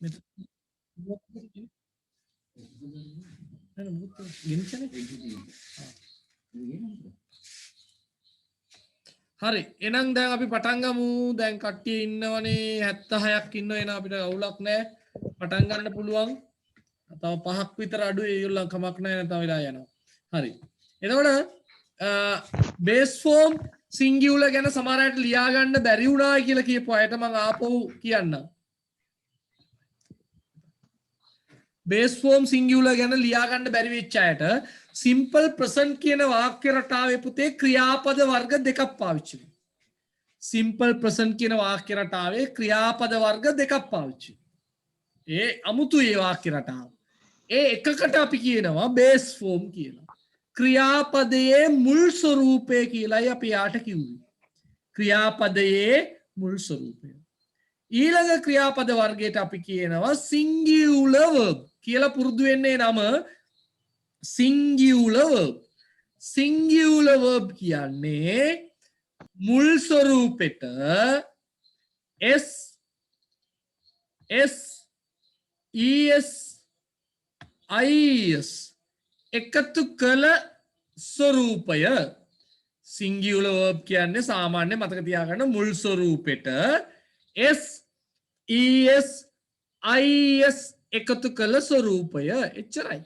හරි එහෙනම් දැන් අපි පටන් ගමු දැන් කට්ටිය ඉන්නවනේ 76ක් ඉන්නවා එන අපිට අවුලක් නැහැ පටන් ගන්න පුළුවන් තව 5ක් විතර අඩු ඒගොල්ලන් කමක් නැහැ නැත්නම් වෙලා යනවා හරි එතකොට බේස් ෆෝම් සිංගියුලර් ගැන සමහර අයට ලියා ගන්න බැරි වුණා කියලා කියපු අයට මම ආපහු කියන්නම් බේස් ෆෝම් සිංගියුලර් ගැන ලියා ගන්න බැරි වෙච්ච අයට සිම්පල් ප්‍රසන්ට් කියන වාක්‍ය රටාවේ පුතේ ක්‍රියාපද වර්ග දෙකක් පාවිච්චි වෙනවා. සිම්පල් ප්‍රසන්ට් කියන වාක්‍ය රටාවේ ක්‍රියාපද වර්ග දෙකක් පාවිච්චි වෙනවා. ඒ අමුතු ඒ වාක්‍ය රටාව. ඒ එකකට අපි කියනවා බේස් ෆෝම් කියලා. ක්‍රියාපදයේ මුල් ස්වරූපය කියලායි අපි යාට කිව්වේ. ක්‍රියාපදයේ මුල් ස්වරූපය. ඊළඟ ක්‍රියාපද වර්ගයට අපි කියනවා singular verb කියලා පුරුදු වෙන්නේ නම singular verb. singular verb කියන්නේ මුල් ස්වරූපෙට s es is එකතු කළ ස්වරූපය singular verb කියන්නේ සාමාන්‍ය මතක තියාගන්න මුල් ස්වරූපෙට s es is එකතු කළ ස්වරූපය එච්චරයි.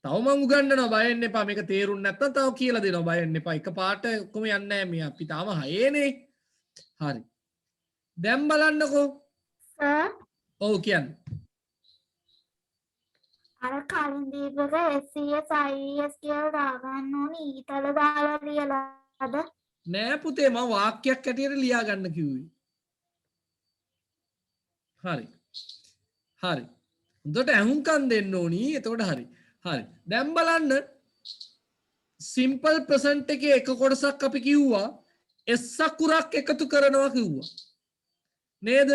තව මම උගන්වනවා බය වෙන්න එපා මේක තේරුන්නේ නැත්නම් තව කියලා දෙනවා බය වෙන්න එපා එකපාරට ඔක්කොම යන්නේ නැහැ මේ අපි තාම හයේනේ. හරි. දැන් බලන්නකෝ. සර් ඔව් කියන්නේ. අර කලින් දීපක SES IES කියලා දාගන්න ඕනේ ඊතල දාලා ලියලාද නෑ පුතේ මම වාක්‍යයක් ඇටියට ලියා ගන්න කිව්වේ. හරි. හරි. හොඳට අහුම්කම් දෙන්න ඕනි. එතකොට හරි. හරි. දැන් බලන්න සිම්පල් ප්‍රසන්ට් එකේ එක කොටසක් අපි කිව්වා s අකුරක් එකතු කරනවා කිව්වා. නේද?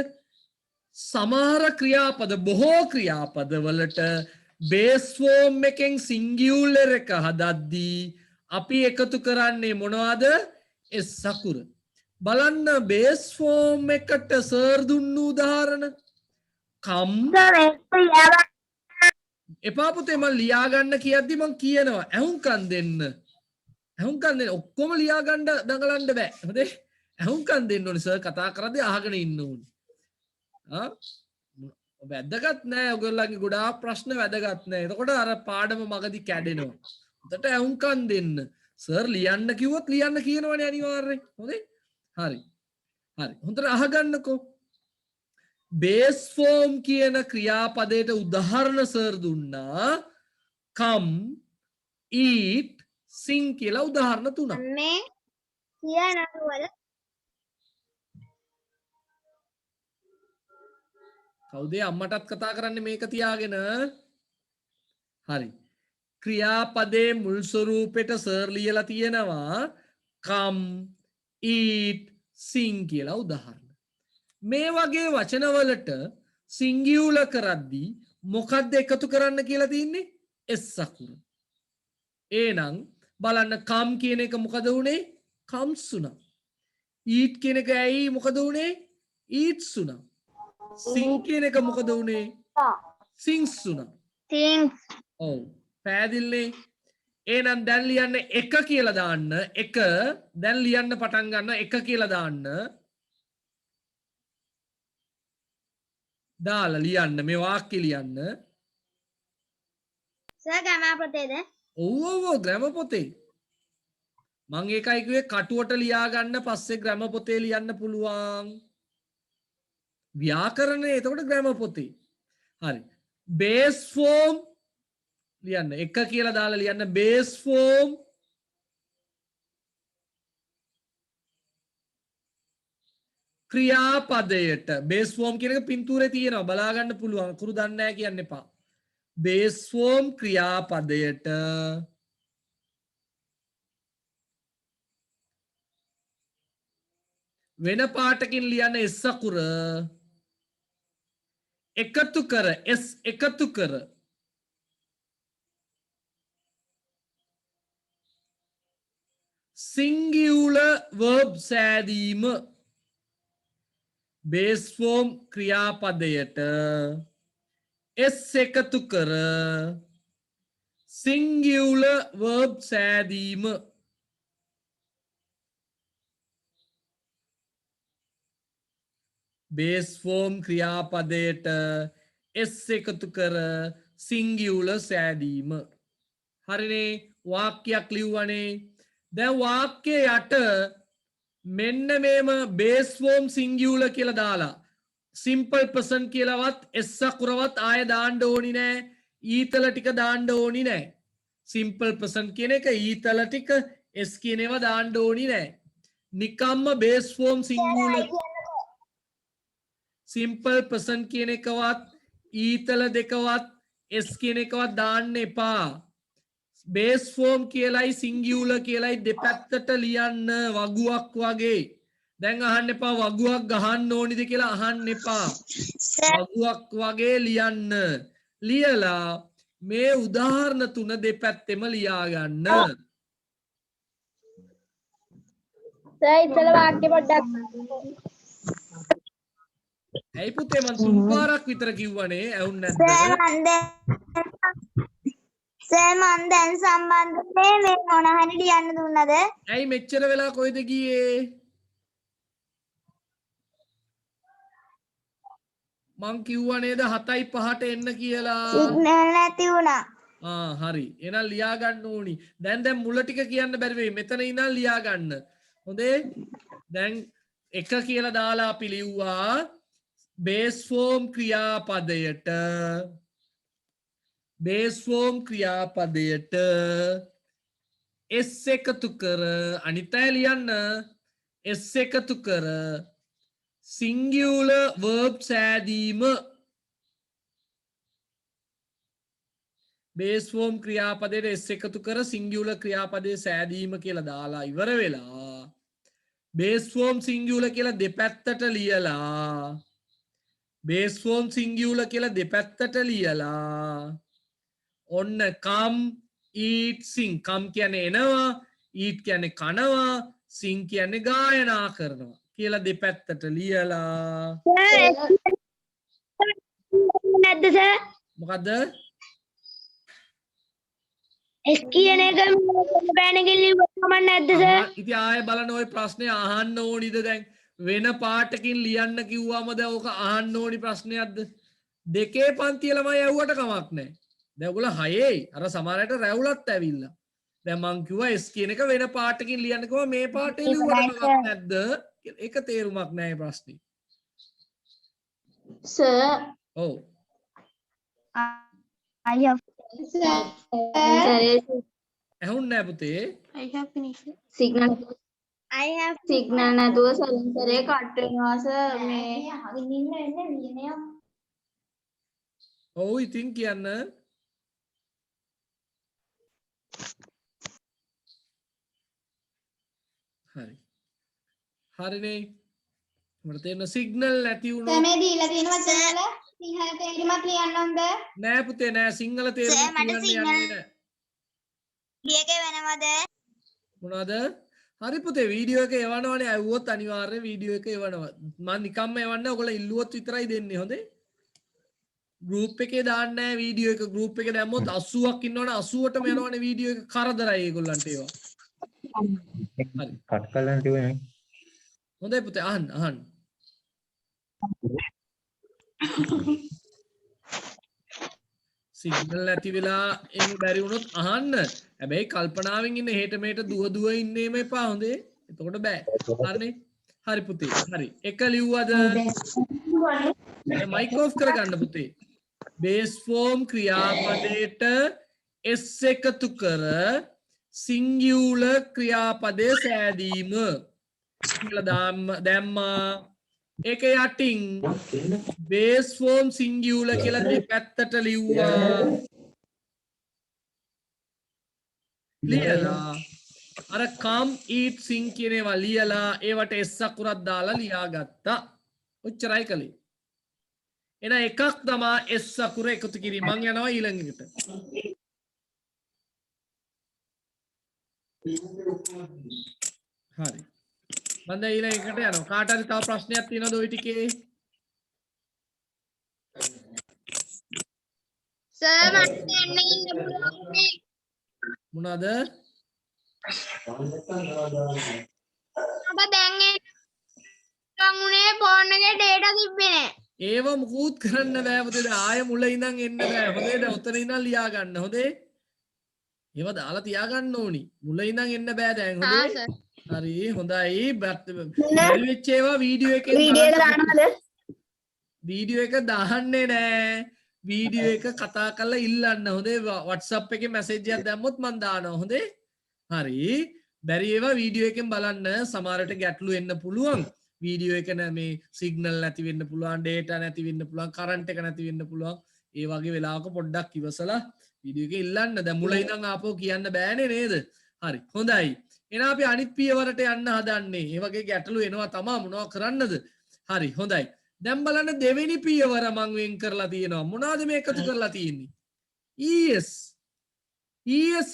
සමහර ක්‍රියාපද බොහෝ ක්‍රියාපද වලට බේස් ෆෝම් එකෙන් සිංගියුලර් එක හදද්දී අපි එකතු කරන්නේ මොනවද? s අකුර. බලන්න බේස් ෆෝම් එකට සර් දුන්නු උදාහරණ කම් එපා පුතේ මම ලියා ගන්න කියද්දි මම කියනවා අහුම්කම් දෙන්න. අහුම්කම් දෙන්න ඔක්කොම ලියා ගන්න දඟලන්න බෑ. හොඳේ? අහුම්කම් දෙන්න ඕනේ සර් කතා කරද්දී අහගෙන ඉන්න ඕනේ. වැදගත් නෑ ඔයගොල්ලන්ගේ ගොඩාක් ප්‍රශ්න වැදගත් නෑ. එතකොට අර පාඩම මගදී කැඩෙනවා. හොඳට අහුම්කම් දෙන්න. සර් ලියන්න කිව්වොත් ලියන්න කියනවනේ අනිවාර්යෙන්. හොඳේ? හරි. හරි. හොඳට අහගන්නකෝ. බේස් ෆෝම් කියන ක්‍රියාපදයට උදාහරණ සර් දුන්නා come eat sing කියලා උදාහරණ තුනක්. මේ කියනවල කවුද අම්මටත් කතා කරන්නේ මේක තියාගෙන? හරි. ක්‍රියාපදයේ මුල් ස්වරූපෙට සර් ලියලා තියෙනවා come eat sing කියලා උදාහරණ. මේ වගේ වචනවලට සිංගියුලර් කරද්දී මොකක්ද එකතු කරන්න කියලා තියන්නේ? s අකුර. එහෙනම් බලන්න come කියන එක මොකද උනේ? comes උනා. eat කියන එක ඇයි මොකද උනේ? eats උනා. sing කියන එක මොකද උනේ? sings උනා. things ඔව්. පැහැදිලිනේ? එහෙනම් දැන් ලියන්න එක කියලා දාන්න. එක දැන් ලියන්න පටන් ගන්න එක කියලා දාන්න. දාලා ලියන්න මේ වාක්‍ය ලියන්න. සර් ග්‍රැමර් පොතේද? ඔව් ග්‍රැමර් පොතේ. මම ඒකයි කිව්වේ කටුවට ලියා ගන්න පස්සේ ග්‍රැමර් පොතේ ලියන්න පුළුවන්. ව්‍යාකරණය එතකොට ග්‍රැමර් පොතේ. හරි. බේස් ෆෝම් ලියන්න එක කියලා දාලා ලියන්න බේස් ෆෝම් ක්‍රියාපදයට බේස් ෆෝම් කියන එක පින්තූරේ තියෙනවා බලා ගන්න පුළුවන් අකුරු දන්නේ නැහැ කියන්න එපා. බේස් ෆෝම් ක්‍රියාපදයට වෙන පාටකින් ලියන්න s අකුර එකතු කර s එකතු කර singular verb සෑදීම බේස් ෆෝම් ක්‍රියාපදයට S එකතු කර singular verb සෑදීම base form ක්‍රියාපදයට S එකතු කර singular සෑදීම හරිනේ වාක්‍යයක් ලිව්වනේ දැන් වාක්‍යය යට මෙන්න මේම base form singular කියලා දාලා simple person කියලාවත් S අකුරවත් ආය දාන්න ඕනි නෑ ඊතල ටික දාන්න ඕනි නෑ simple person කියන එක ඊතල ටික S කියන ඒවා දාන්න ඕනි නෑ නිකම්ම base form singular simple person කියන එකවත් ඊතල දෙකවත් S කියන එකවත් දාන්න එපා base form කියලයි singular කියලයි දෙපැත්තට ලියන්න වගුවක් වගේ දැන් අහන්න එපා වගුවක් ගහන්න ඕනිද කියලා අහන්න එපා වගුවක් වගේ ලියන්න ලියලා මේ උදාහරණ තුන දෙපැත්තෙම ලියා ගන්න සර් ඉතල වාක්‍ය පොඩ්ඩක් ඇයි පුතේ මං තුන් පාරක් විතර කිව්වනේ ඇහුන්නේ නැද්ද සර් මන් දැන් සම්බන්ධනේ මේ මොන හරි ලියන්න දුන්නද ඇයි මෙච්චර වෙලා කොයිද ගියේ මං කිව්වා නේද 7:05ට එන්න කියලා සිග්නල් නැති වුණා හරි එහෙනම් ලියා ගන්න ඕනි දැන් මුල ටික කියන්න බැරි වෙයි මෙතන ඉඳන් ලියා ගන්න හොඳේ දැන් එක කියලා දාලා අපි ලිව්වා base form ක්‍රියාපදයට S එකතු කර අනිත් අය ලියන්න S එකතු කර singular verb සෑදීම base form ක්‍රියාපදයට S එකතු කර singular ක්‍රියාපදයේ සෑදීම කියලා දාලා ඉවර වෙලා base form singular කියලා දෙපැත්තට ලියලා base form singular කියලා දෙපැත්තට ලියලා ඔන්න come eat sing come කියන්නේ එනවා eat කියන්නේ කනවා sing කියන්නේ ගායනා කරනවා කියලා දෙපැත්තට ලියලා නැද්ද සර් මොකද්ද S කියන එක බෑනකින් ලිව්වම නැද්ද සර් ඉතින් ආයෙ බලන්න ওই ප්‍රශ්නේ අහන්න ඕනිද දැන් වෙන පාටකින් ලියන්න කිව්වම දැන් ඕක අහන්න ඕනි ප්‍රශ්නයක්ද දෙකේ පන්තිය ළමයි යවුවට කමක් නැහැ දැන් ඔයගොල්ලෝ හයේ අර සමහරට රැවුලත් ඇවිල්ලා දැන් මං කිව්වා S කියන එක වෙන පාටකින් ලියන්න කිව්වා මේ පාටේ ලිව්වට කමක් නැද්ද ඒක තේරුමක් නැහැ ප්‍රශ්නේ සර් ඔව් අයියෝ ඇහුන්නේ නැහැ පුතේ සිග්නල් සිග්නල් නැතුව සලෙන්සරේ කට් වෙනවා සර් මේ අහගෙන ඉන්න එන්නේ ලියනේ ඔව් ඉතින් කියන්න හරි හරිනේ මට තේරෙන සිග්නල් නැති වුණොත් මේ දීලා තියෙන වචන වල සිංහල තේරුමක් ලියන්න ඕනද නෑ පුතේ නෑ සිංහල තේරුම කියන්න යන්නේ නෑ ලියගේ වෙනවද මොනවද හරි පුතේ වීඩියෝ එක එවනවනේ ඇව්වොත් අනිවාර්යෙන් වීඩියෝ එක එවනවා මම නිකම්ම එවන්නේ ඔයගොල්ලෝ ඉල්ලුවොත් විතරයි දෙන්නේ හොඳේ ගෲප් එකේ දාන්න නෑ වීඩියෝ එක ගෲප් එකේ දැම්මොත් 80ක් ඉන්නවනේ 80ටම යනවනේ වීඩියෝ එක කරදරයි ඒගොල්ලන්ට ඒවා හරි කට් කරලා තිබුණේ හොඳයි පුතේ අහන්න සිග්නල් නැති වෙලා එන්න බැරි වුණොත් අහන්න හැබැයි කල්පනාවෙන් ඉන්න හෙට මෙහෙට දුව ඉන්නේම එපා හොඳේ එතකොට බෑ හරිනේ හරි පුතේ හරි එක ලිව්වද මයික් ඔෆ් කරගන්න පුතේ base form ක්‍රියාපදයට S එකතු කර singular ක්‍රියාපදයේ සෑදීම කියලා දැම්මා ඒක යටින් base form singular කියලා දෙපැත්තට ලිව්වා ලියලා අර come eat sing කියන ඒවා ලියලා ඒවට S අකුරක් දාලා ලියාගත්තා ඔච්චරයි කළේ එන එකක් තමයි S අකුර එකතු කිරීම මං යනවා ඊළඟට හරි මම දැන් ඊළඟට යනවා කාට හරි තව ප්‍රශ්නයක් තියෙනවද ওই ටිකේ සර් මට දැන් ඉන්න පුළුවන් නේ. මොනවාද? මට දැන් එන්න උනේ ෆෝන් එකේ ඩේටා තිබ්බේ නෑ. ඒව මුකුත් කරන්න බෑ පුතේ. දැන් ආයෙ මුල ඉඳන් එන්න බෑ. හොඳේ දැන් උතන ඉඳන් ලියා ගන්න. හොඳේ. ඒව දාලා තියා ගන්න ඕනි. මුල ඉඳන් එන්න බෑ දැන්. හා හොඳේ. සර්. හරි හොඳයි. බැරි වෙච්ච ඒවා වීඩියෝ එකෙන් වීඩියෝ එක බලන්න. දානවද? වීඩියෝ එක දාන්නේ නෑ. වීඩියෝ එක කතා කරලා ඉල්ලන්න. හොඳේ. WhatsApp එකේ මැසේජ් එකක් දැම්මොත් මම දානවා. හොඳේ. හරි. බැරි ඒවා වීඩියෝ එකෙන් බලන්න. සමහරට ගැටලු එන්න පුළුවන්. වීඩියෝ එක මේ සිග්නල් නැති වෙන්න පුළුවන්, ඩේටා නැති වෙන්න පුළුවන්, කරන්ට් එක නැති වෙන්න පුළුවන්. ඒ වගේ වෙලාවක පොඩ්ඩක් ඉවසලා වීඩියෝ එක ඉල්ලන්න. දැන් මුල ඉඳන් ආපහු කියන්න බෑනේ නේද? හරි. හොඳයි. එහෙනම් අපි අනිත් පියවරට යන්න හදන්නේ. ඒ වගේ ගැටලු එනවා තමයි මොනව කරන්නද? හරි. හොඳයි. දැන් බලන්න දෙවෙනි පියවර මම වෙන් කරලා තියෙනවා. මොනවද මේ එකතු කරලා තියෙන්නේ? ES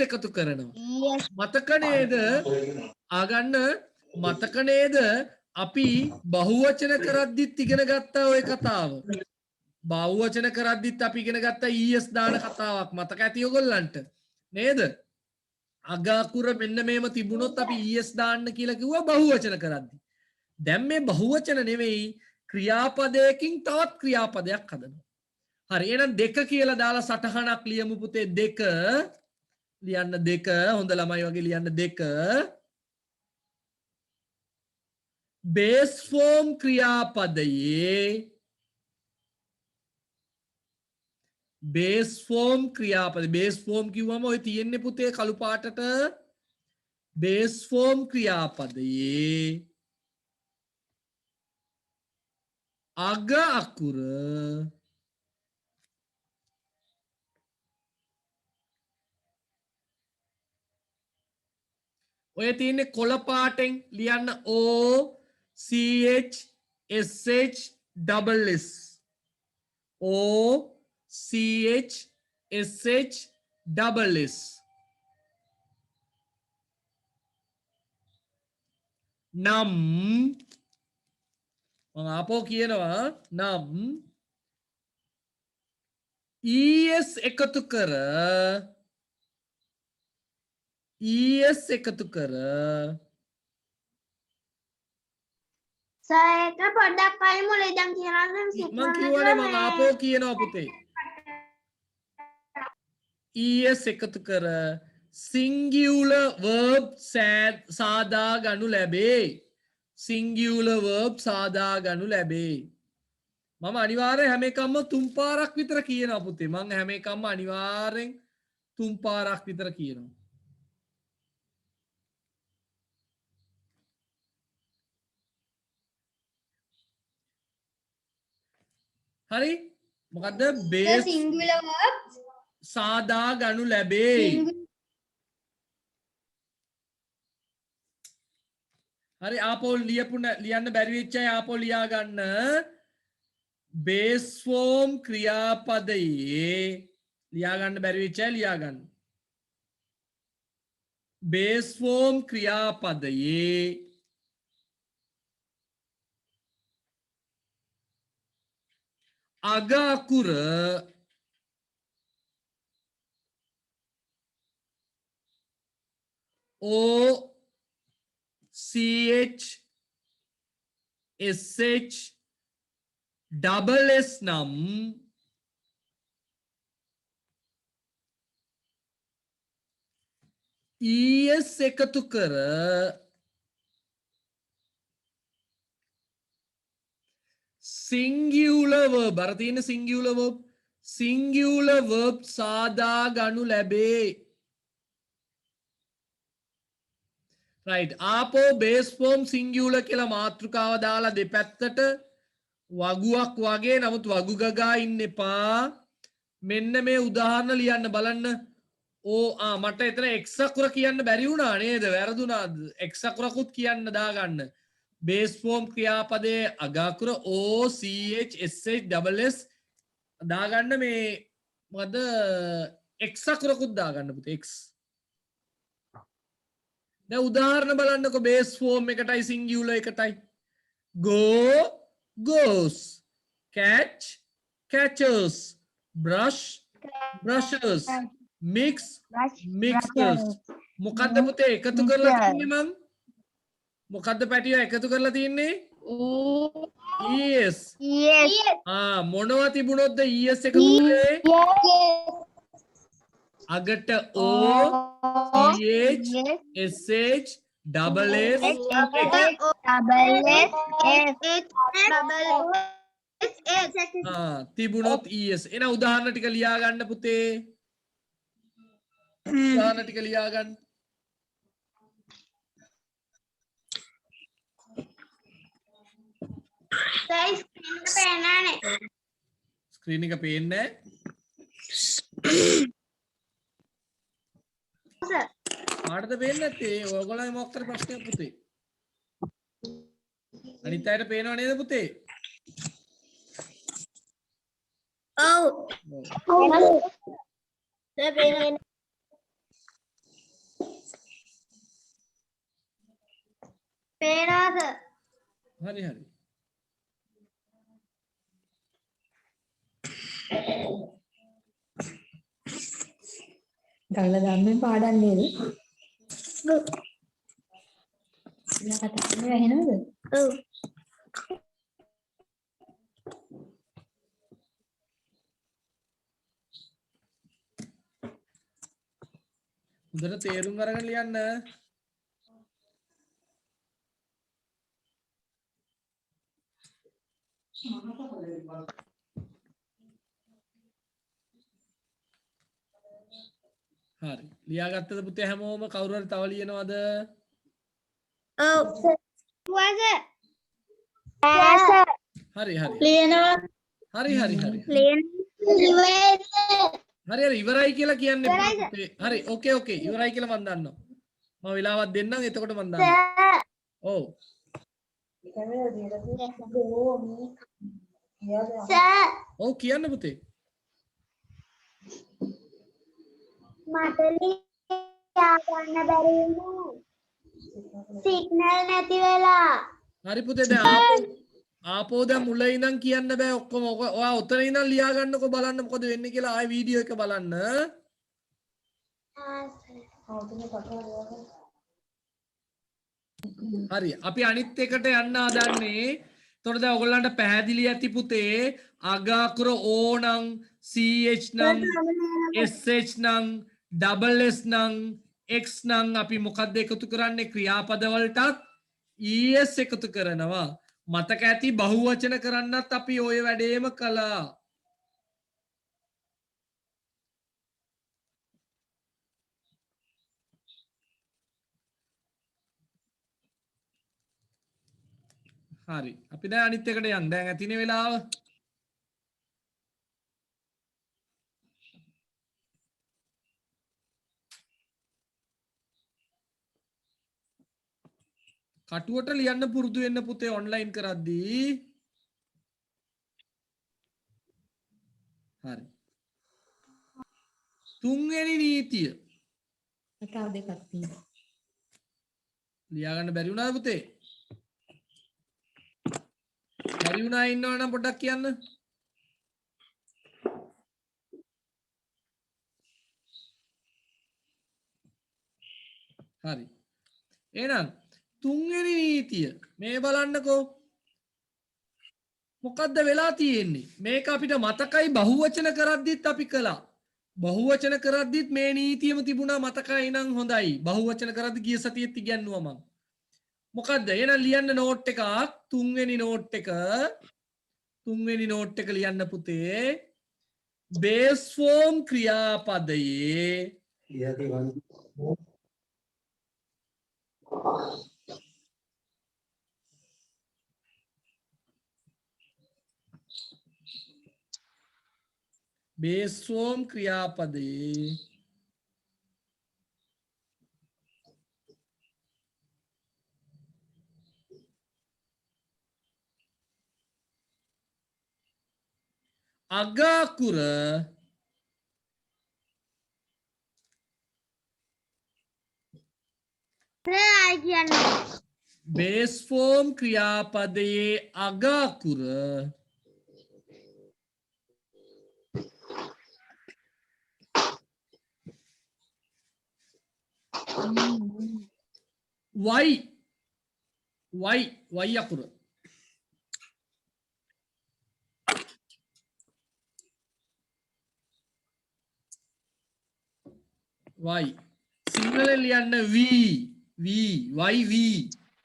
එකතු කරනවා. මතක නේද? ආගන්න මතක නේද? අපි බහුවචන කරද්දිත් ඉගෙන ගත්තා ඔය කතාව. බහුවචන කරද්දිත් අපි ඉගෙන ගත්තා ES දාන කතාවක්. මතක ඇති ඔයගොල්ලන්ට. නේද? අග අකුර මෙන්න මේම තිබුණොත් අපි ES දාන්න කියලා කිව්වා බහුවචන කරද්දි. දැන් මේ බහුවචන නෙවෙයි ක්‍රියාපදයකින් තවත් ක්‍රියාපදයක් හදනවා. හරි එහෙනම් දෙක කියලා දාලා සටහනක් ලියමු පුතේ. දෙක ලියන්න. දෙක හොඳ ළමයි වගේ ලියන්න. දෙක බේස් ෆෝම් ක්‍රියාපදයේ බේස් ෆෝම් ක්‍රියාපද බේස් ෆෝම් කිව්වම ඔය තියෙන්නේ පුතේ කළු පාටට බේස් ෆෝම් ක්‍රියාපදයේ අග අකුර ඔය තියෙන්නේ කොළ පාටෙන් ලියන්න O CH SH double S O CH SH double S නම් මම ආපහු කියනවා නම් ES එකතු කර ES එකතු කර සර් එක පොඩ්ඩක් අය මුල ඉඳන් කියනවා නම් මම කියවනේ මම ආපහු කියනවා පුතේ ES එකතු කර singular verb සාදා ගනු ලැබේ singular verb සාදා ගනු ලැබේ මම අනිවාර්යෙන් හැම එකක්ම තුන් පාරක් විතර කියනවා පුතේ මම හැම එකක්ම අනිවාර්යෙන් තුන් පාරක් විතර කියනවා හරි මොකද්ද බේස් සිංගුලර් verb සාදා ගනු ලැබේ හරි ආපහු ලියන්න බැරි වෙච්ච අය ආපහු ලියා ගන්න බේස් ෆෝම් ක්‍රියාපදයේ ලියා ගන්න බැරි වෙච්ච අය ලියා ගන්න බේස් ෆෝම් ක්‍රියාපදයේ අග අකුර O CH SH double S නම් ES එකතු කර singular verb අර තියෙන singular verb සාදා ගනු ලැබේ right ආපෝ base form singular කියලා මාතෘකාව දාලා දෙපැත්තට වගුවක් වගේ නමුත් වගු ගගා ඉන්න එපා මෙන්න මේ උදාහරණ ලියන්න බලන්න මට එතන x අකුර කියන්න බැරි වුණා නේද වැරදුනා x අකුරකුත් කියන්න දාගන්න base form ක්‍රියාපදයේ අග අකුර O CH SH double S දාගන්න මේ මොකද x අකුරකුත් දාගන්න පුතේ x දැන් උදාහරණ බලන්නකො බේස් ෆෝම් එකටයි සිංගියුලර් එකටයි go goes catch catches brush brushes mixers මොකද්ද පුතේ එකතු කරලා තින්නේ මං මොකද්ද පැටියෝ එකතු කරලා තින්නේ es මොනවා තිබුණොත්ද es එකතු කරේ අගට o ch sh double s තිබුණොත් es එන උදාහරණ ටික ලියා ගන්න පුතේ උදාහරණ ටික ලියා ගන්න ස්ක්‍රීන් එක පේන්නේ කාටද පේන්නේ නැත්තේ ඔයගොල්ලෝ මොකක්ද ප්‍රශ්නයක් පුතේ අනිත් අයට පේනව නේද පුතේ ඔව් හරි හරි ගල්ලා ධම්මෙන් පාඩම් නේද? ඔයා කතා කරන්නේ ඇහෙනවද? ඔව් හොඳට තේරුම් අරගෙන ලියන්න හරි ලියාගත්තද පුතේ හැමෝම කවුරු හරි තව ලියනවද ඔව් හරි හරි ලියනවා හරි හරි හරි හරි හරි ඉවරයි කියලා කියන්න එපා පුතේ හරි ඕකේ ඕකේ ඉවරයි කියලා මම දන්නවා මම වෙලාවක් දෙන්නම් එතකොට මම දන්නවා ඔව් ඔව් කියන්න පුතේ මට ලියා ගන්න බැරි වුණා සිග්නල් නැති වෙලා හරි පුතේ දැන් ආපෝ දැන් මුල ඉඳන් කියන්න බෑ ඔක්කොම ඔයා උතන ඉඳන් ලියා ගන්නකො බලන්න මොකද වෙන්නේ කියලා ආයි වීඩියෝ එක බලන්න හරි අපි අනිත් එකට යන්න හදන්නේ එතකොට දැන් ඔයගොල්ලන්ට පැහැදිලි ඇති පුතේ අග අකුර O නම් CH නම් SH නම් double S නම් X නම් අපි මොකද්ද එකතු කරන්නේ ක්‍රියාපද වලටත් ES එකතු කරනවා මතක ඇති බහුවචන කරන්නත් අපි ওই වැඩේම කළා හරි අපි දැන් අනිත් එකට යන්න දැන් ඇතිනේ වෙලාව කටුවට ලියන්න පුරුදු වෙන්න පුතේ ඔන්ලයින් කරද්දී හරි තුන්වෙනි නීතිය කතාව දෙකක් තියෙනවා. ලියා ගන්න බැරි වුණාද පුතේ බැරි වුණා ඉන්නවනම් පොඩ්ඩක් කියන්න හරි එහෙනම් තුන්වෙනි නීතිය මේ බලන්නකෝ මොකද්ද වෙලා තියෙන්නේ මේක අපිට මතකයි බහුවචන කරද්දිත් අපි කළා බහුවචන කරද්දිත් මේ නීතියම තිබුණා මතකයි නම් හොඳයි බහුවචන කරද්දි ගිය සතියේත් ඉගෙනුවා මම මොකද්ද එහෙනම් ලියන්න නෝට් එකක් තුන්වෙනි නෝට් එක ලියන්න පුතේ බේස් ෆෝම් ක්‍රියාපදයේ බේස් ෆෝම් ක්‍රියාපදයේ අග අකුර බේස් ෆෝම් ක්‍රියාපදයේ අග අකුර y අකුර y සිංහලෙන් ලියන්න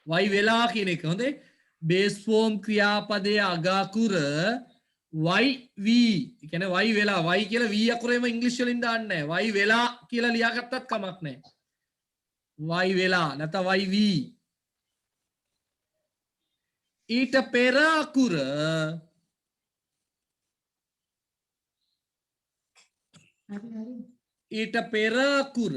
y වෙලා කියන එක හොඳේ බේස් ෆෝම් ක්‍රියාපදයේ අග අකුර y කියන්නේ y වෙලා y කියලා v අකුරේම ඉංග්‍රීසි වලින් දාන්නේ නැහැ y වෙලා කියලා ලියාගත්තත් කමක් නැහැ y වෙලා නැත්නම් y ඊට පෙර අකුර ඊට පෙර අකුර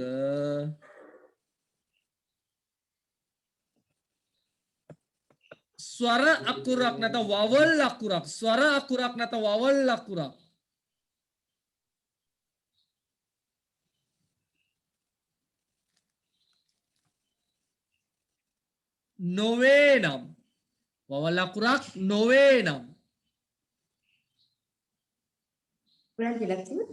ස්වර අකුරක් නැත්නම් වවල් අකුරක් ස්වර අකුරක් නැත්නම් වවල් අකුරක් නොවේ නම් වවල් අකුරක් නොවේ නම් පුරාන් කියලා කිව්වද?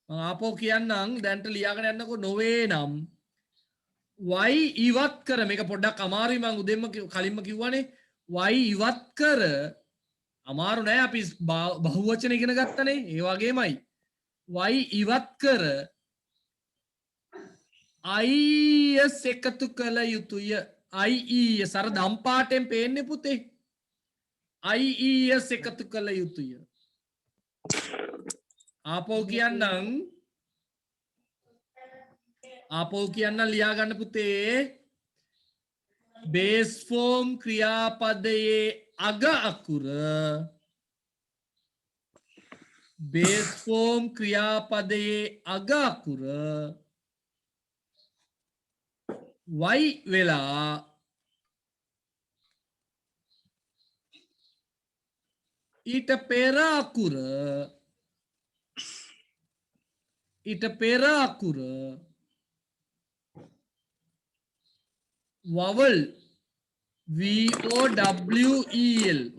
මම ආපහු කියන්නම් දැන්ට ලියාගෙන යන්නකෝ නොවේ නම් y ඉවත් කර මේක පොඩ්ඩක් අමාරුයි මම උදෙන්ම කලින්ම කිව්වනේ y ඉවත් කර අමාරු නෑ අපි බහුවචන ඉගෙන ගත්තනේ ඒ වගේමයි y ඉවත් කර is එකතු කළ යුතුය IES අර දම් පාටෙන් පේන්නේ පුතේ IES එකතු කළ යුතුය ආපහු කියන්න ලියා ගන්න පුතේ බේස් ෆෝම් ක්‍රියාපදයේ අග අකුර බේස් ෆෝම් ක්‍රියාපදයේ අග අකුර y වෙලා ඊට පෙර අකුර වවල් VOWEL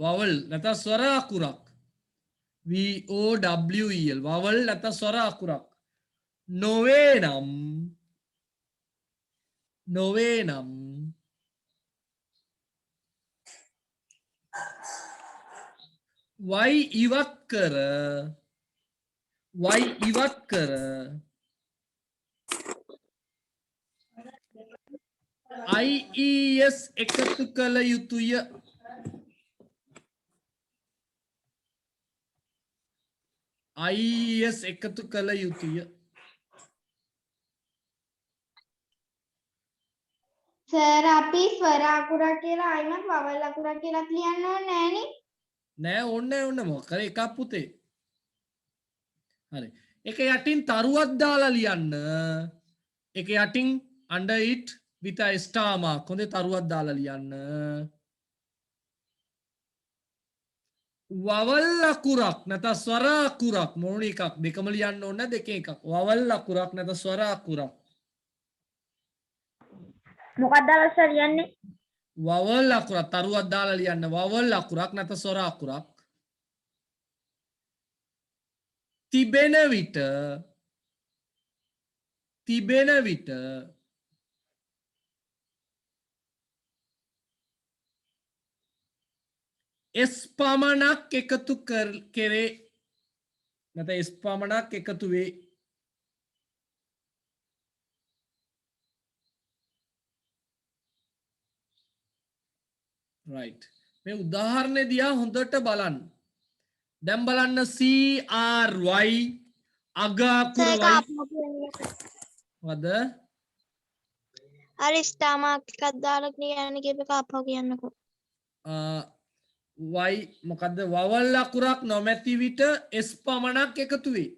වවල් නැත්නම් ස්වර අකුරක් VOWEL වවල් නැත්නම් ස්වර අකුරක් නොවේ නම් y ඉවත් කර IES එකතු කළ යුතුය IES එකතු කළ යුතුය සර් අපි ස්වර අකුරක් කියලා ආයිමත් වවල් අකුරක් කියලා ලියන්න ඕනේ නෑනේ. නෑ ඕන්න මොකද එකක් පුතේ හරි එක යටින් තරුවක් දාලා ලියන්න එක යටින් under it with a star mark හොඳේ තරුවක් දාලා ලියන්න වවල් අකුරක් නැත්නම් ස්වර අකුරක් මොන එකක් දෙකම ලියන්න ඕන දෙක එකක් වවල් අකුරක් නැත්නම් ස්වර අකුරක් මොකක්ද අවශ්‍ය ලියන්නේ? වවල් අකුරක් තරුවක් දාලා ලියන්න වවල් අකුරක් නැත්නම් ස්වර අකුරක් තිබෙන විට S පමණක් එකතු කෙරේ නැත්නම් S පමණක් එකතු වේ right මේ උදාහරණය දිහා හොඳට බලන්න දැන් බලන්න CRY අග අකුර වද හරි ස්ටාමාක් එකක් දාලා කියන්න කියප එක අපහු කියන්නකෝ. y මොකද්ද වවල් අකුරක් නොමැති විට S පමණක් එකතු වේ.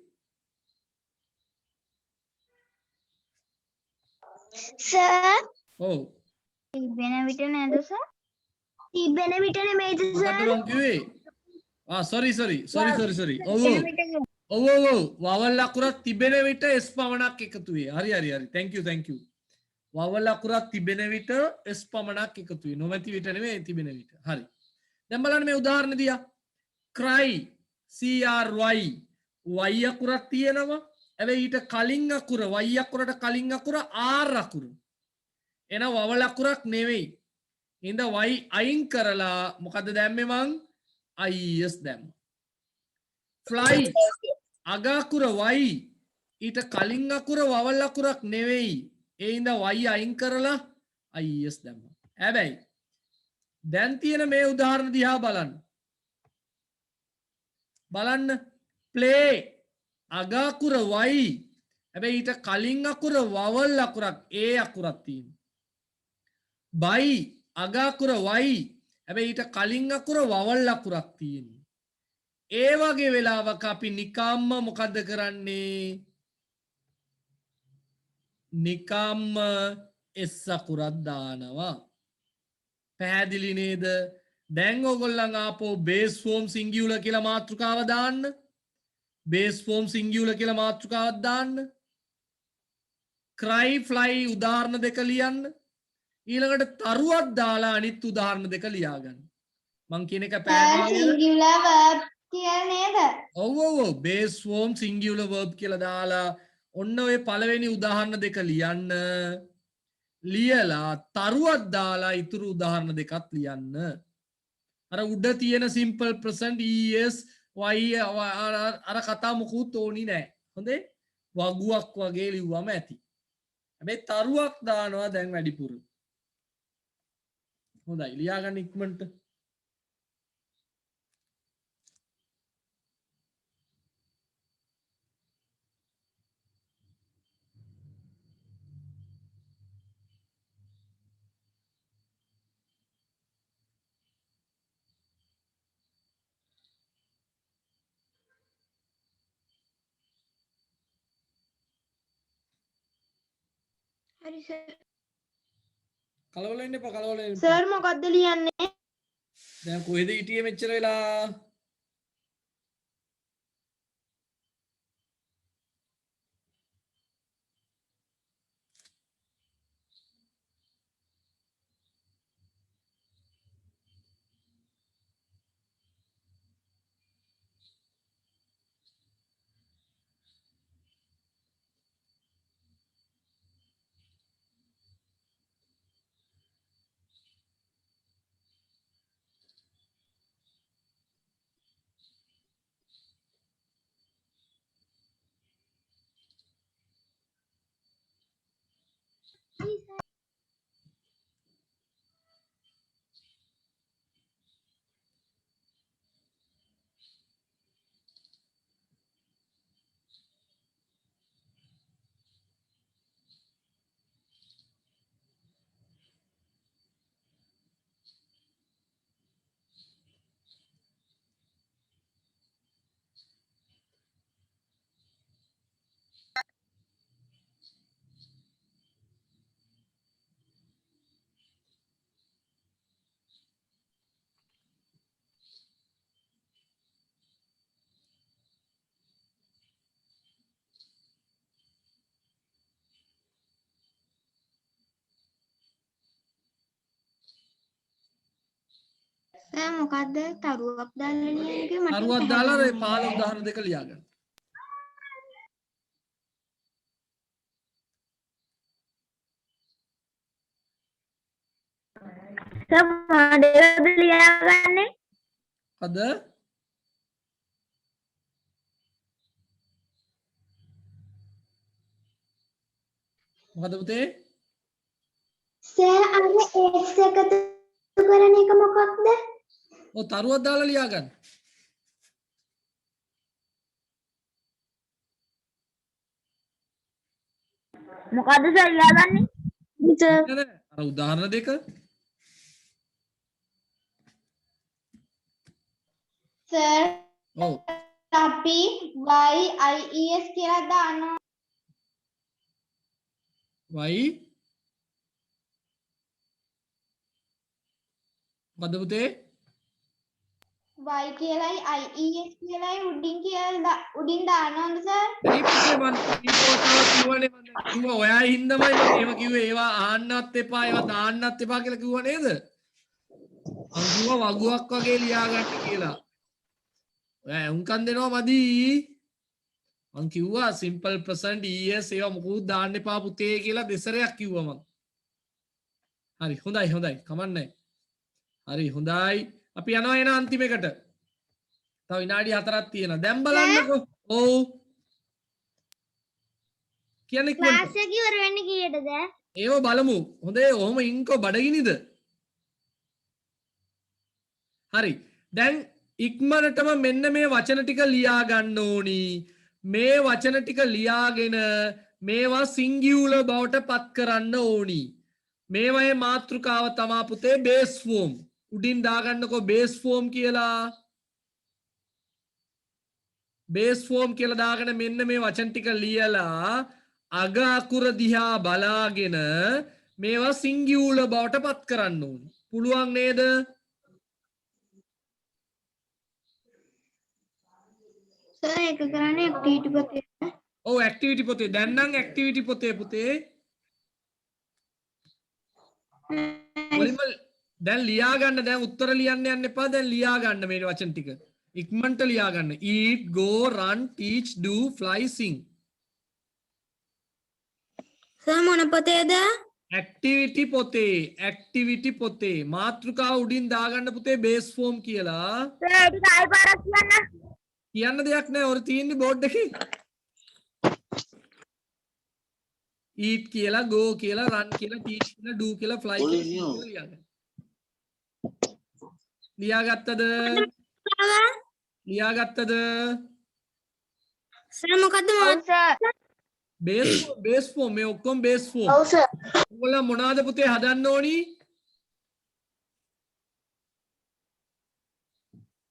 සර් ඔව් තිබෙන විට නේද සර්? තිබෙන විට නෙමෙයිද මොකද්ද සර්? මං කිව්වේ sorry ඔව් වවල් අකුරක් තිබෙන විට S පමණක් එකතු වේ. හරි thank you වවල් අකුරක් තිබෙන විට S පමණක් එකතු වේ. නොමැති විට නෙමෙයි තිබෙන විට. හරි. දැන් බලන්න මේ උදාහරණ දිහා. cry CRY y අකුරක් තියෙනවා. හැබැයි ඊට කලින් අකුර y අකුරට කලින් අකුර r අකුර. එන වවල් අකුරක් නෙවෙයි. ඉඳ y අයින් කරලා මොකද දැම්මේ මං is දැම්මා. fly අග අකුර y ඊට කලින් අකුර වවල් අකුරක් නෙවෙයි. ඒ ඉඳ y අයින් කරලා is දැම්මා. හැබැයි දැන් තියෙන මේ උදාහරණ දිහා බලන්න. බලන්න play අග අකුර y හැබැයි ඊට කලින් අකුර වවල් අකුරක් ඒ අකුරක් තියෙනවා. buy අග අකුර y හැබැයි ඊට කලින් අකුර වවල් අකුරක් තියෙනවා. ඒ වගේ වෙලාවක අපි නිකම්ම මොකද්ද කරන්නේ? නිකම්ම s අකුරක් දානවා. පැහැදිලි නේද? දැන් ඔයගොල්ලන් ආපෝ බේස් ෆෝම් සිංගියුලර් කියලා මාතෘකාව දාන්න. බේස් ෆෝම් සිංගියුලර් කියලා මාතෘකාවක් දාන්න. cry fly උදාහරණ දෙක ලියන්න. ඊළඟට තරුවක් දාලා අනිත් උදාහරණ දෙක ලියාගන්න. මං කියන එක පැහැදිලිද? සිංගියුලර් verb කියලා නේද? ඔව් ඔව් ඔව් බේස් ෆෝම් සිංගියුලර් verb කියලා දාලා ඔන්න ඔය පළවෙනි උදාහරණ දෙක ලියන්න. ලියලා තරුවක් දාලා ඉතුරු උදාහරණ දෙකත් ලියන්න. අර උඩ තියෙන simple present es y අර කතා මොකුත් ඕනි නෑ. හොඳේ? වගුවක් වගේ ලිව්වම ඇති. හැබැයි තරුවක් දානවා දැන් වැඩිපුර. හොඳයි ලියාගන්න ඉක්මනට. හරි සර්. කලබල වෙන්න එපා කලබල වෙන්න එපා. සර් මොකද්ද ලියන්නේ? දැන් කොහෙද හිටියේ මෙච්චර වෙලා? සර් මොකද්ද තරුවක් දාලා ලියන්නේ මට තරුවක් දාලා ඒ 15 උදාහරණ දෙක ලියාගන්න. සර් මොකද ලියාගන්නේ? අද මොකද පුතේ? සර් අර x එකතු කරන එක මොකක්ද? ඔය තරුවක් දාලා ලියාගන්න. මොකද්ද සර් ලියාගන්නේ? නෑ අර උදාහරණ දෙක. සර් ඔව් අපි y ies කියලා දානවා. y මොකද පුතේ? y කියලායි ies කියලායි උඩින් දානවද සර්? ඇයි පුතේ මම ඉම්පෝටාවක් කිව්වනේ මම කිව්වා ඔයා හින්දාමයි මම එහෙම කිව්වේ ඒවා ආන්නත් එපා ඒවා දාන්නත් එපා කියලා කිව්වා නේද? මම කිව්වා වගුවක් වගේ ලියාගන්න කියලා. ඔයා උන්කන් දෙනවා මදි. මං කිව්වා simple present es ඒවා මොකුත් දාන්න එපා පුතේ කියලා දෙසරයක් කිව්වා මං. හරි හොඳයි කමන්නේ. හරි හොඳයි. අපි යනවා එන අන්තිම එකට. තව විනාඩි 4ක් තියෙනවා. දැන් බලන්නකෝ. ඔව්. කියන්නේ ක්ලාස් එක ඉවර වෙන්නේ කීයටද? ඒව බලමු. හොඳේ ඔහොම ඉන්කෝ බඩගිනිද? හරි. දැන් ඉක්මනටම මෙන්න මේ වචන ටික ලියා ගන්න ඕනි. මේ වචන ටික ලියාගෙන මේවා සිංගියුලර් බවට පත් කරන්න ඕනි. මේවයේ මාතෘකාව තමා පුතේ බේස් ෆෝම්. උඩින් දාගන්නකෝ බේස් ෆෝම් කියලා. බේස් ෆෝම් කියලා දාගෙන මෙන්න මේ වචන ටික ලියලා අග අකුර දිහා බලාගෙන මේවා සිංගියුලර් බවට පත් කරන්න ඕනි. පුළුවන් නේද? සර් ඒක කරන්නේ ඇක්ටිවිටි පොතේ. ඔව් ඇක්ටිවිටි පොතේ. දැන් නම් ඇක්ටිවිටි පොතේ පුතේ. මුලින්ම දැන් ලියා ගන්න. දැන් උත්තර ලියන්න යන්න එපා. දැන් ලියා ගන්න මේ වචන ටික. ඉක්මනට ලියා ගන්න. eat, go, run, teach, do, fly, sing. Sir මොන පොතේද? ඇක්ටිවිටි පොතේ. ඇක්ටිවිටි පොතේ. මාතෘකාව උඩින් දාගන්න පුතේ බේස් ෆෝම් කියලා. සර් ඒක ආයි පාරක් කියන්න. කියන්න දෙයක් නැහැ. ඔර තියෙන්නේ බෝඩ් එකේ. eat කියලා, go කියලා, run කියලා, teach කියලා, do කියලා, fly කියලා ලියාගන්න. ලියාගත්තද? ලියාගත්තද? සර් මොකද්ද බේස් ෆෝම් මේ ඔක්කොම බේස් ෆෝම්. ඔව් සර්. ඔයාලා මොනවාද පුතේ හදන්න ඕනි?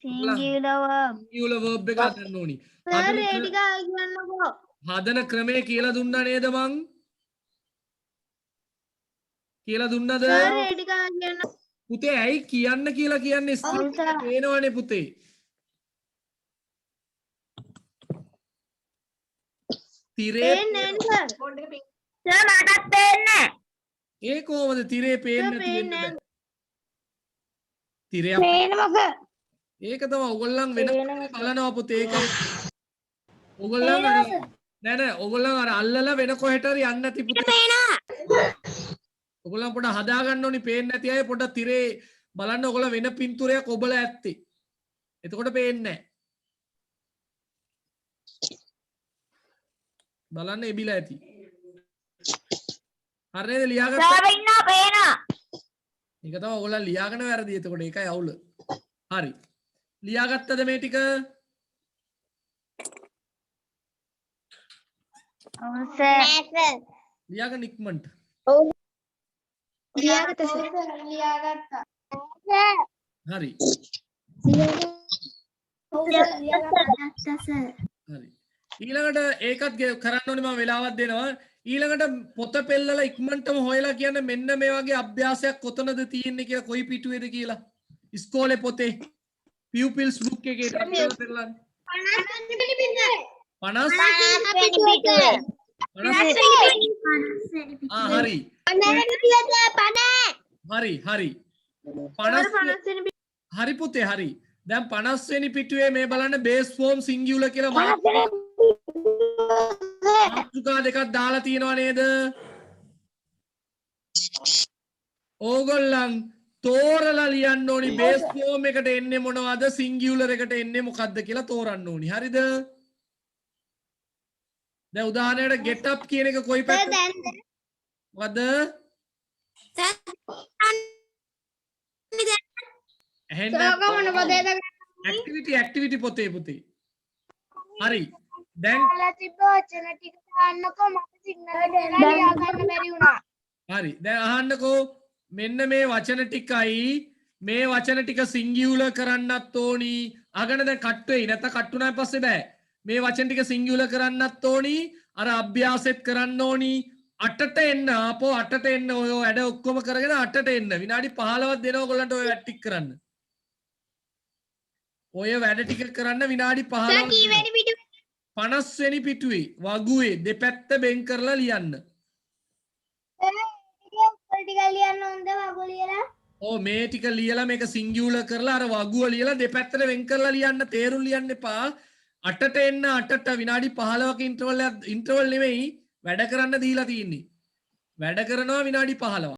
සිංගියුලර් verb එක හදන්න ඕනි. සර් ඒ ටික කියන්නකෝ. හදන ක්‍රමය කියලා දුන්නා නේද මං? කියලා දුන්නද? සර් ඒ ටික කියන්න. පුතේ ඇයි කියන්න කියලා කියන්නේ ස්ක්‍රිප්ට් එක පේනවනේ පුතේ. තිරේ පේන්නේ නැහැ සර්. සර් මටත් පේන්නේ. ඒ කොහොමද තිරේ පේන්නේ තියෙන්නේ? තිරයක් පේන මොකද? ඒක තමයි ඕගොල්ලන් වෙන බලනවා පුතේ ඒකයි. ඕගොල්ලන් නෑ ඕගොල්ලන් අර අල්ලලා වෙන කොහෙට හරි යන්න නැති පුතේ. පේනවා. ඔගොල්ලන් පොඩ හදා ගන්න ඕනි පේන්නේ නැති අය පොඩ තිරේ බලන්න ඔයගොල්ලෝ වෙන පින්තූරයක් ඔබලා ඇත්තේ. එතකොට පේන්නේ නැහැ. බලන්න එබිලා ඇති. හරි නේද ලියාගත්තා? සර් ඉන්නවා පේනවා. ඒක තමයි ඔයගොල්ලන් ලියාගෙන වැරදි. එතකොට ඒකයි අවුල. හරි. ලියාගත්තද මේ ටික? ඔව් සර්. ලියාගන්න ඉක්මනට. ලියාගත්තා සර්. ලියාගත්තා. සර්. හරි. ලියාගත්තා සර්. හරි. ඊළඟට ඒකත් කරන්න ඕනේ මම වෙලාවක් දෙනවා. ඊළඟට පොත පෙන්නලා ඉක්මනටම හොයලා කියන්න මෙන්න මේ වගේ අභ්‍යාසයක් කොතනද තියෙන්නේ කියලා කොයි පිටුවේද කියලා. ඉස්කෝලේ පොතේ pupils book එකේ පෙන්නලා 50 වෙනි පිටුවේ. 50 හරි. හරි. 50 හරි පුතේ හරි. දැන් 50 වෙනි පිටුවේ මේ බලන්න බේස් ෆෝම් සිංගියුලර් කියලා මාතෘකා දෙකක් දාලා තියෙනවා නේද? ඕගොල්ලන් තෝරලා ලියන්න ඕනි බේස් ෆෝම් එකට එන්නේ මොනවද සිංගියුලර් එකට එන්නේ මොකද්ද කියලා තෝරන්න ඕනි. හරිද? දැන් උදාහරණයට get up කියන එක කොයි පැත්තද? මොකද්ද? ඇක්ටිවිටි පොතේ පුතේ. හරි. දැන් හරි. දැන් අහන්නකෝ මෙන්න මේ වචන ටිකයි මේ වචන ටික සිංගියුලර් කරන්නත් ඕනි. අහගන්න දැන් කට් වෙයි නැත්නම් කට් උනාන් පස්සේ බෑ. මේ වචන ටික සිංගියුලර් කරන්නත් ඕනි. අර අභ්‍යාසෙත් කරන්න ඕනි. 8ට එන්න ආපෝ 8ට එන්න ඔය වැඩ ඔක්කොම කරගෙන 8ට එන්න. විනාඩි 15ක් දෙනවා ඔයගොල්ලන්ට ඔය වැඩ ටික කරන්න. ඔය වැඩ ටික කරන්න විනාඩි 15ක්. 50 වෙනි පිටුවේ වගුවේ දෙපැත්ත බෙන් කරලා ලියන්න. මේ ටික ලියලා මේක සිංගියුලර් කරලා අර වගුව ලියලා දෙපැත්තට වෙන් කරලා ලියන්න. තේරුම් ලියන්න එපා. 8ට එන්න 8ට විනාඩි 15ක ඉන්ටර්වල් නෙමෙයි වැඩ කරන්න දීලා තියෙන්නේ. වැඩ කරනවා විනාඩි 15.